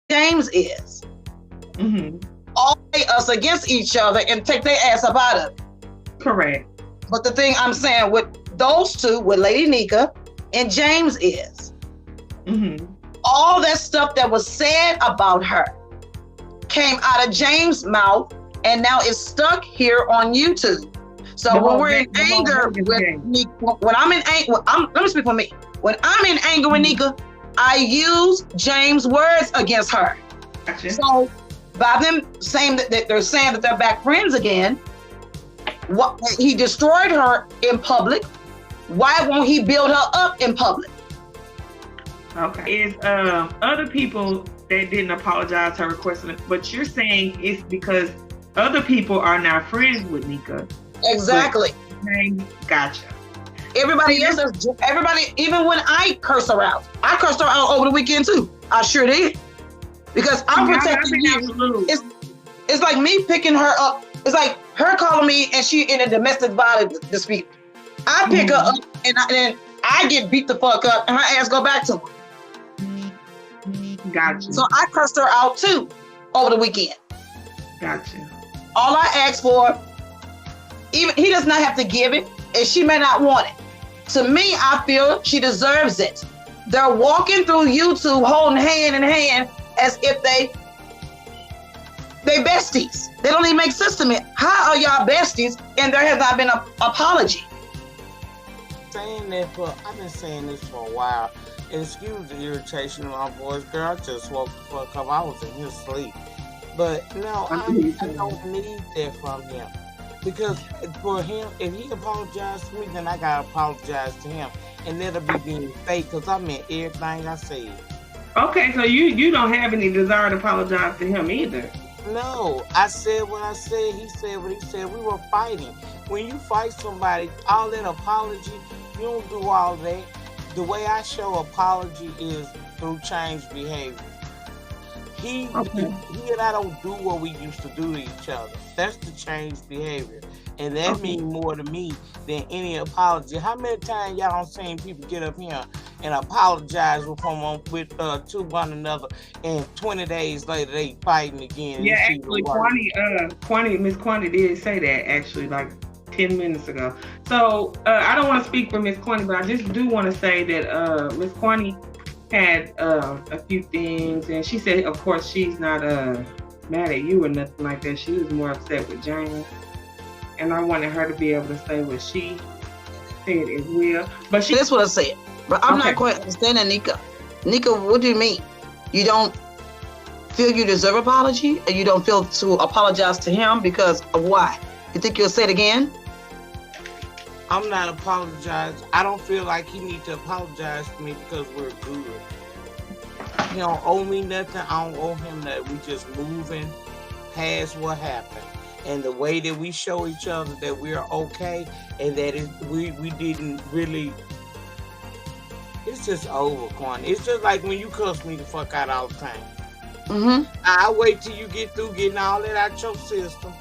James is. All us against each other and take their ass up out of it. Correct. But the thing I'm saying with those two, with Lady Nika and James is, all that stuff that was said about her came out of James' mouth, and now it's stuck here on YouTube. So when we're in anger with Nika, when I'm in anger, let me speak for me. When I'm in anger with Nika, I use James' words against her. Gotcha. So by them saying that they're saying that they're back friends again, what he destroyed her in public. Why won't he build her up in public? Okay. Is other people that didn't apologize to her requesting it, but you're saying it's because other people are not friends with Nika. Exactly. Gotcha. Everybody else is, everybody, even when I curse her out, I cursed her out over the weekend too. I sure did. Because I'm protecting you. It's like me picking her up. It's like her calling me and she in a domestic violence dispute. I pick her up and then I get beat the fuck up and her ass go back to her. Gotcha. So I cursed her out too over the weekend. Gotcha. All I ask for, even he does not have to give it, and she may not want it. To me, I feel she deserves it. They're walking through YouTube holding hand in hand as if they besties. They don't even make sense to me. How are y'all besties and there has not been an apology? I've been saying this for a while. And excuse the irritation in my voice, girl. I just woke the fuck up. I was in his sleep. But no, I don't need that from him. Because for him, if he apologized to me, then I gotta apologize to him. And that'll be being fake, because I meant everything I said. Okay, so you don't have any desire to apologize to him either. No, I said what I said, he said what he said. We were fighting. When you fight somebody, all that apology, you don't do all that. The way I show apology is through changed behavior. He and I don't do what we used to do to each other. That's the changed behavior. And that means more to me than any apology. How many times y'all don't seen people get up here and apologize with to one another, and 20 days later they fighting again? Yeah, actually, Miss Quanti did say that actually like 10 minutes ago. So I don't want to speak for Miss Quanti, but I just do want to say that Miss Quanti had a few things, and she said, of course, she's not mad at you or nothing like that. She was more upset with James, and I wanted her to be able to say what she said as well. But that's what I said. But I'm not quite understanding Nika. Nika, what do you mean? You don't feel you deserve apology, and you don't feel to apologize to him because of why? You think you'll say it again? I'm not apologizing. I don't feel like he needs to apologize to me because we're good. He don't owe me nothing. I don't owe him nothing. We just moving past what happened. And the way that we show each other that we're okay and that we didn't really, it's just over, Quan. It's just like when you cuss me the fuck out all the time. I wait till you get through getting all that out your system.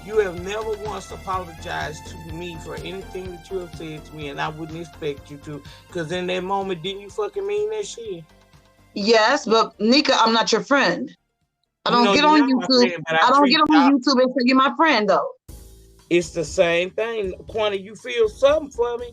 You have never once apologized to me for anything that you have said to me, and I wouldn't expect you to, because in that moment, didn't you fucking mean that shit? Yes, but Nika, I'm not your friend. I don't get on YouTube. I don't get on YouTube and say you're my friend, though. It's the same thing. Quanti, you feel something for me?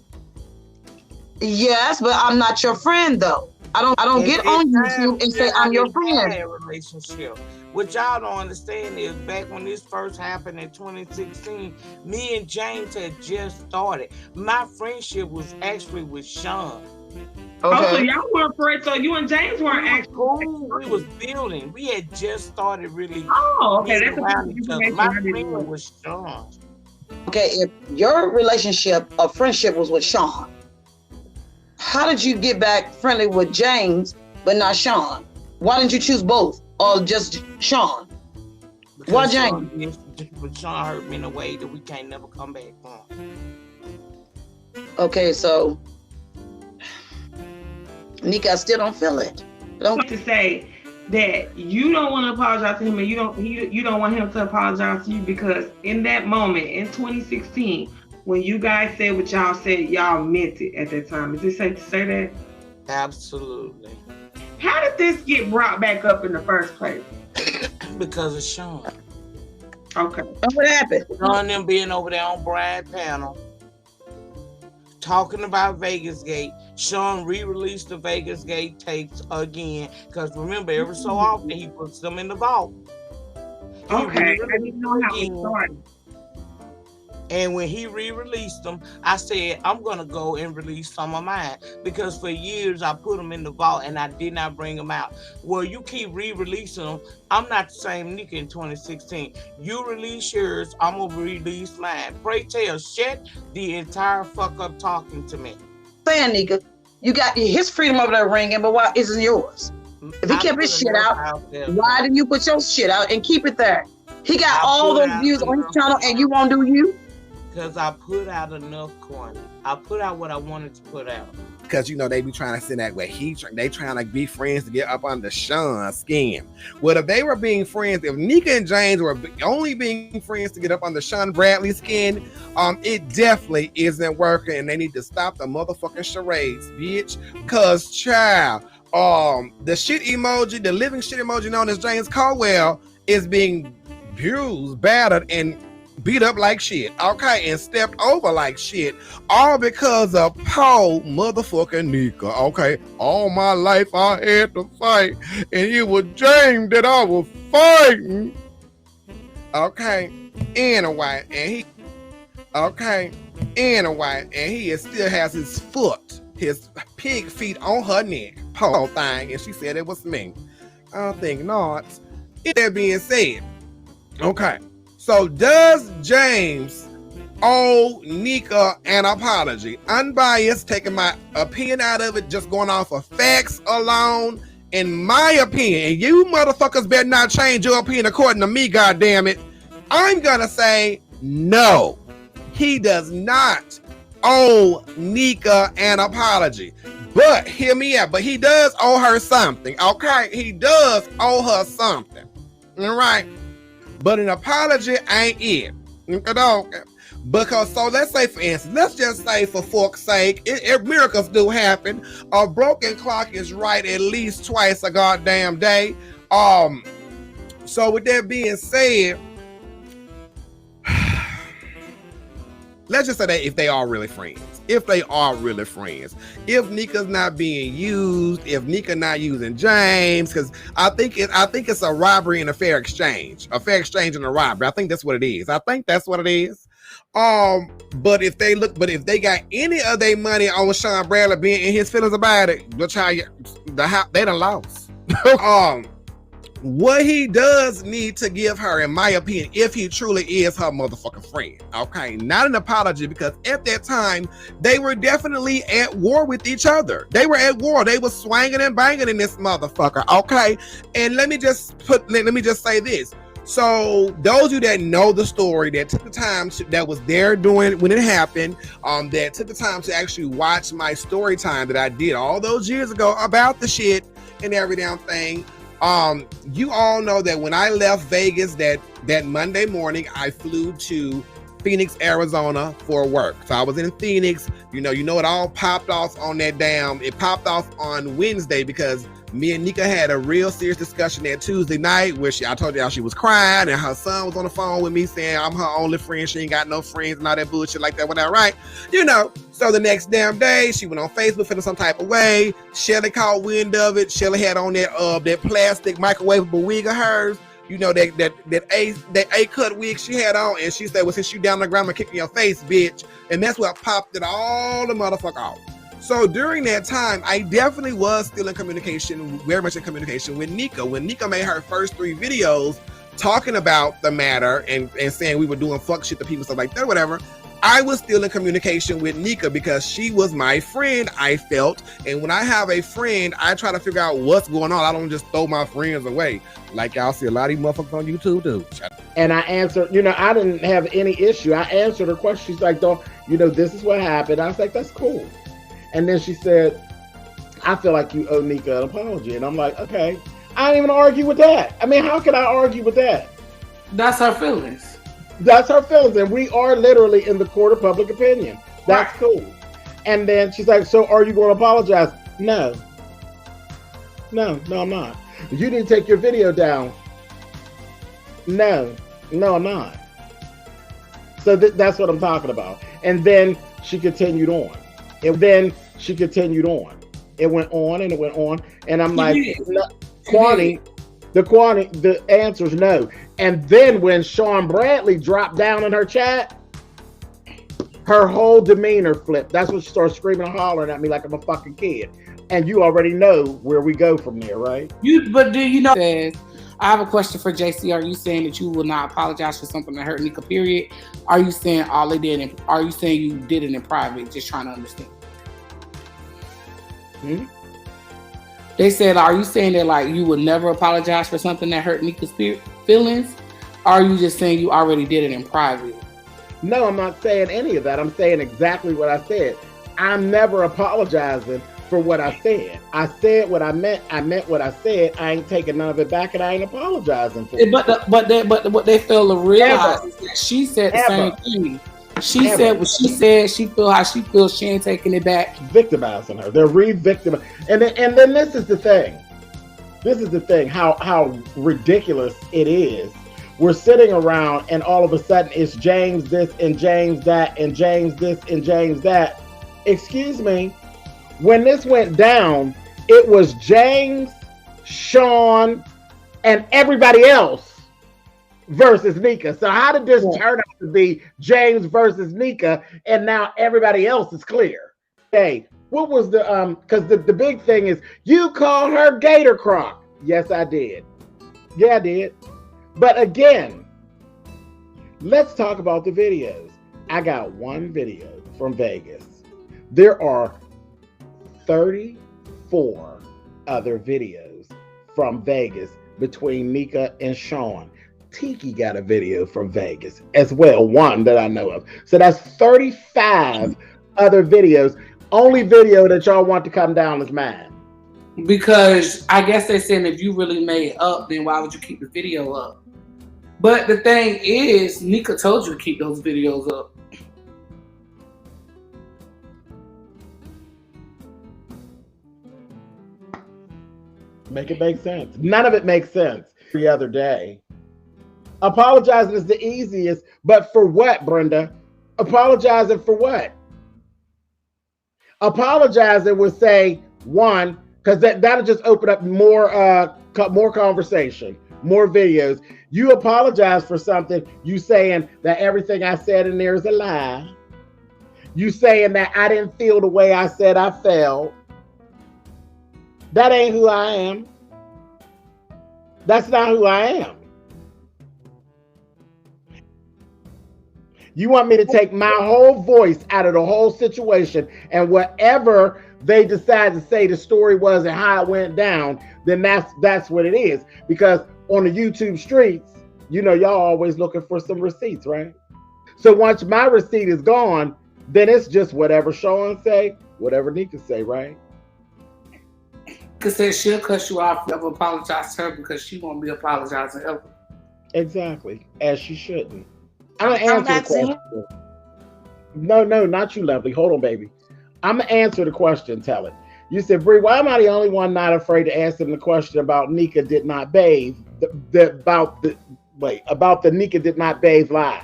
Yes, but I'm not your friend, though. I don't get on YouTube and say I'm your friend. Relationship. What y'all don't understand is back when this first happened in 2016, me and James had just started. My friendship was actually with Sean. Okay. Oh, so y'all weren't friends. So you and James weren't actually cool. We was building. We had just started really. Oh, okay. That's around each other. My friend was Sean. Okay, if your relationship or friendship was with Sean, how did you get back friendly with James but not Sean? Why didn't you choose both or just Sean? Because why James? Sean hurt me in a way that we can't never come back from. Okay, so Nika, I still don't feel it. Don't to say that you don't want to apologize to him, and you don't want him to apologize to you, because in that moment in 2016, when you guys said what y'all said, y'all meant it at that time. Is it safe to say that? Absolutely. How did this get brought back up in the first place? Because of Sean. Okay. What happened? Sean them being over there on Brad panel talking about Vegas Gate. Sean re-released the Vegas Gate tapes again. Because remember, every so often he puts them in the vault. Okay. I didn't know how it started. And when he re-released them, I said, I'm going to go and release some of mine. Because for years, I put them in the vault and I did not bring them out. Well, you keep re-releasing them. I'm not the same Nika in 2016. You release yours, I'm going to release mine. Pray tell, shut the entire fuck up talking to me. Saying, Nika, you got his freedom over there ringing, but why isn't yours? If he kept his shit out, why didn't you put your shit out and keep it there? He got all those views on his channel and you won't do you? Because I put out enough corn. I put out what I wanted to put out. Because, you know, they be trying to send that way. They trying to be friends to get up under Sean's skin. Well, if they were being friends, if Nika and James were only being friends to get up under Sean Bradley's skin, it definitely isn't working. And they need to stop the motherfucking charades, bitch. Because, child, the shit emoji, the living shit emoji known as James Caldwell is being abused, battered, and beat up like shit, okay, and stepped over like shit, all because of Paul motherfucking Nika, okay? All my life I had to fight, and it was James that I was fighting, okay? Anyway, and he still has his pig feet on her neck, Paul thing, and she said it was me. I think not. That being said, okay. So does James owe Nika an apology? Unbiased, taking my opinion out of it, just going off of facts alone. In my opinion, and you motherfuckers better not change your opinion according to me, goddammit. I'm gonna say no. He does not owe Nika an apology. But hear me out. But he does owe her something. Okay, he does owe her something. All right. But an apology ain't it. Because, so let's say, for instance, let's just say, for fuck's sake, miracles do happen. A broken clock is right at least twice a goddamn day. So with that being said, let's just say that if they are really friends. If Nika's not being used, if Nika not using James, because I think it's a robbery and a fair exchange and a robbery. I think that's what it is. But if they got any of their money on Sean Bradley being in his feelings about it, they done lost. What he does need to give her, in my opinion, if he truly is her motherfucking friend, okay, not an apology, because at that time they were definitely at war with each other. They were at war. They were swinging and banging in this motherfucker, okay. And let me just say this. So those of you that know the story, that took the time that was there doing when it happened, that took the time to actually watch my story time that I did all those years ago about the shit and every damn thing. You all know that when I left Vegas that Monday morning, I flew to Phoenix, Arizona for work. So I was in Phoenix. You know, it all popped off on it popped off on Wednesday because me and Nika had a real serious discussion that Tuesday night where I told y'all she was crying and her son was on the phone with me saying I'm her only friend. She ain't got no friends and all that bullshit like that, whatever, right? You know, so the next damn day she went on Facebook feeling some type of way. Shelly caught wind of it. Shelly had on that plastic microwavable wig of hers. You know, that A-cut wig she had on, and she said, well, since you down on the ground, I'm kicking your face, bitch. And that's what popped it all the motherfucker off. So during that time, I definitely was still in communication, very much in communication with Nika. When Nika made her first 3 videos talking about the matter and saying we were doing fuck shit to people, stuff like that, whatever, I was still in communication with Nika because she was my friend, I felt. And when I have a friend, I try to figure out what's going on. I don't just throw my friends away. Like y'all see a lot of these motherfuckers on YouTube too. And I answered, I didn't have any issue. I answered her question. She's like, this is what happened. I was like, that's cool. And then she said, I feel like you owe Nika an apology. And I'm like, okay. I didn't even argue with that. I mean, how can I argue with that? That's her feelings. That's her feelings. And we are literally in the court of public opinion. That's cool. And then she's like, so are you going to apologize? No. No, I'm not. You need to take your video down. No, I'm not. So that's what I'm talking about. And then she continued on. It went on and it went on. And I'm like, Kwani, the answer's no. And then when Sean Bradley dropped down in her chat, her whole demeanor flipped. That's when she started screaming and hollering at me like I'm a fucking kid. And you already know where we go from there, right? But do you know? I have a question for JC. Are you saying that you will not apologize for something that hurt Nika, period? Are you saying all they did, are you saying you did it in private? Just trying to understand. They said, are you saying that like you would never apologize for something that hurt Nika's feelings? Or are you just saying you already did it in private? No, I'm not saying any of that. I'm saying exactly what I said. I'm never apologizing for what I said. I said what I meant. I meant what I said. I ain't taking none of it back, and I ain't apologizing for it. But what they fail to realize is that she said the same thing. She said what she said. She feel how she feels. She ain't taking it back. Victimizing her. They're re-victimizing. And then this is the thing. This is the thing. How ridiculous it is. We're sitting around, and all of a sudden it's James this and James that and James this and James that. Excuse me. When this went down, it was James, Sean, and everybody else versus Nika. So how did this turn out to be James versus Nika, and now everybody else is clear? Hey, what was the because the big thing is you called her Gator Croc. Yes, I did. Yeah, I did. But again, let's talk about the videos. I got one video from Vegas. There are 34 other videos from Vegas between Nika and Sean. Tiki got a video from Vegas as well, one that I know of. So that's 35 other videos. Only video that y'all want to come down is mine. Because I guess they're saying if you really made up, then why would you keep the video up? But the thing is, Nika told you to keep those videos up. Make it make sense. None of it makes sense. The other day, apologizing is the easiest, but for what, Brenda? Apologizing for what? Apologizing would say one, because that'll just open up more conversation, more videos. You apologize for something, you saying that everything I said in there is a lie. You saying that I didn't feel the way I said I felt. That ain't who I am. That's not who I am. You want me to take my whole voice out of the whole situation, and whatever they decide to say the story was and how it went down, then that's what it is. Because on the YouTube streets, you know, y'all always looking for some receipts, right? So once my receipt is gone, then it's just whatever Sean say, whatever Nika say, right? Because she'll cut you off, never apologize to her because she won't be apologizing ever. Exactly, as she shouldn't. I'm gonna answer the question. No, not you, Lovely. Hold on, baby. I'm gonna answer the question. Tell it. You said, Bree, why am I the only one not afraid to ask them the question about Nika did not bathe? About the Nika did not bathe lie.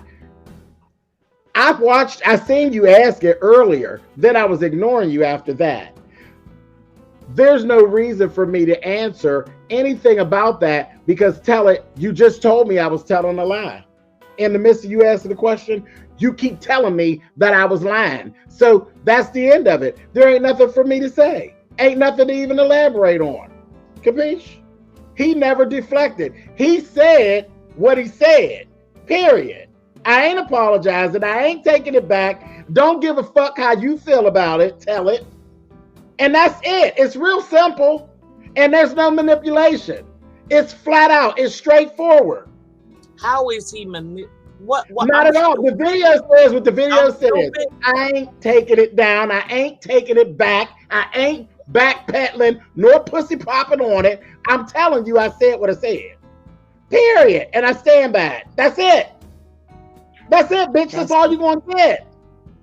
I seen you ask it earlier. Then I was ignoring you after that. There's no reason for me to answer anything about that because tell it, you just told me I was telling a lie. In the midst of you asking the question, you keep telling me that I was lying. So that's the end of it. There ain't nothing for me to say. Ain't nothing to even elaborate on. Capiche? He never deflected. He said what he said, period. I ain't apologizing. I ain't taking it back. Don't give a fuck how you feel about it. Tell it. And that's it. It's real simple. And there's no manipulation. It's flat out. It's straightforward. How is he what? Not at all. The video says what the video says. I ain't taking it down. I ain't taking it back. I ain't backpedaling nor pussy popping on it. I'm telling you, I said what I said. Period. And I stand by it. That's it. That's it, bitch. That's all you're going to get.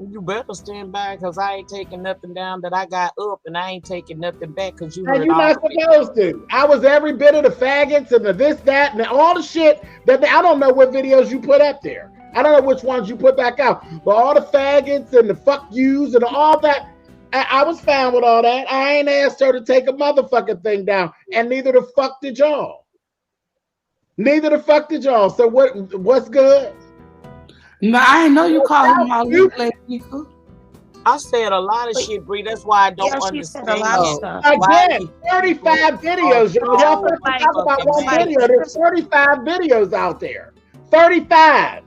You better stand by, because I ain't taking nothing down that I got up, and I ain't taking nothing back because you And heard you're all not of it. supposed to. I was every bit of the faggots and the this, that, and all the shit that I don't know what videos you put up there. I don't know which ones you put back out. But all the faggots and the fuck yous and all that, I was fine with all that. I ain't asked her to take a motherfucking thing down. And neither the fuck did y'all. Neither the fuck did y'all. So what's good? No, I didn't know you called him all Lady Nika. I said a lot of shit, Bree. That's why I don't She understand. said a lot of stuff. Again, 35 videos. Y'all talk about one video. There's 35 videos out there. 35.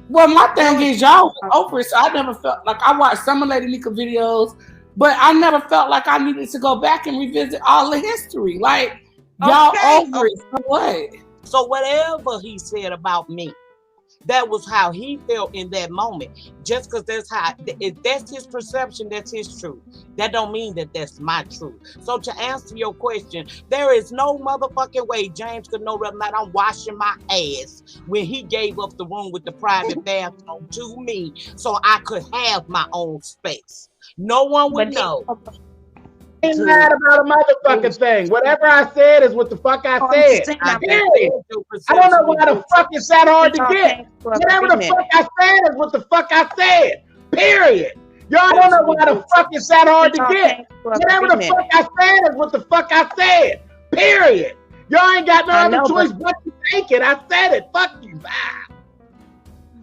Well, my thing is, y'all was over it, so I never felt like I watched some of Lady Nika videos, but I never felt like I needed to go back and revisit all the history. Like, y'all over it. So what? So whatever he said about me, that was how he felt in that moment. Just because if that's his perception, that's his truth. That don't mean that that's my truth. So to answer your question, there is no motherfucking way James could know whether or not I'm washing my ass when he gave up the room with the private bathroom to me so I could have my own space. No one would know. Ain't mad about a motherfucking thing. Whatever I said is what the fuck I said. I don't know why the fuck it's that hard to get. Whatever the fuck I said is what the fuck I said. Period. Y'all don't know why the fuck it's that hard to get. Whatever the fuck I said is what the fuck I said. Period. Y'all ain't got no other choice but to take it. I said it. Fuck you. Bye.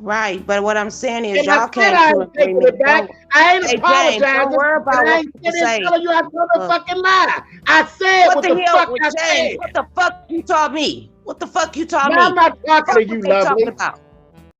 Right, but what I'm saying is, y'all can't take it back. I ain't apologizing. Don't worry about I ain't telling you I told a fucking lie. I said what the fuck I said. What the fuck you told me? What the fuck you told me? I'm not talking to you, lovely.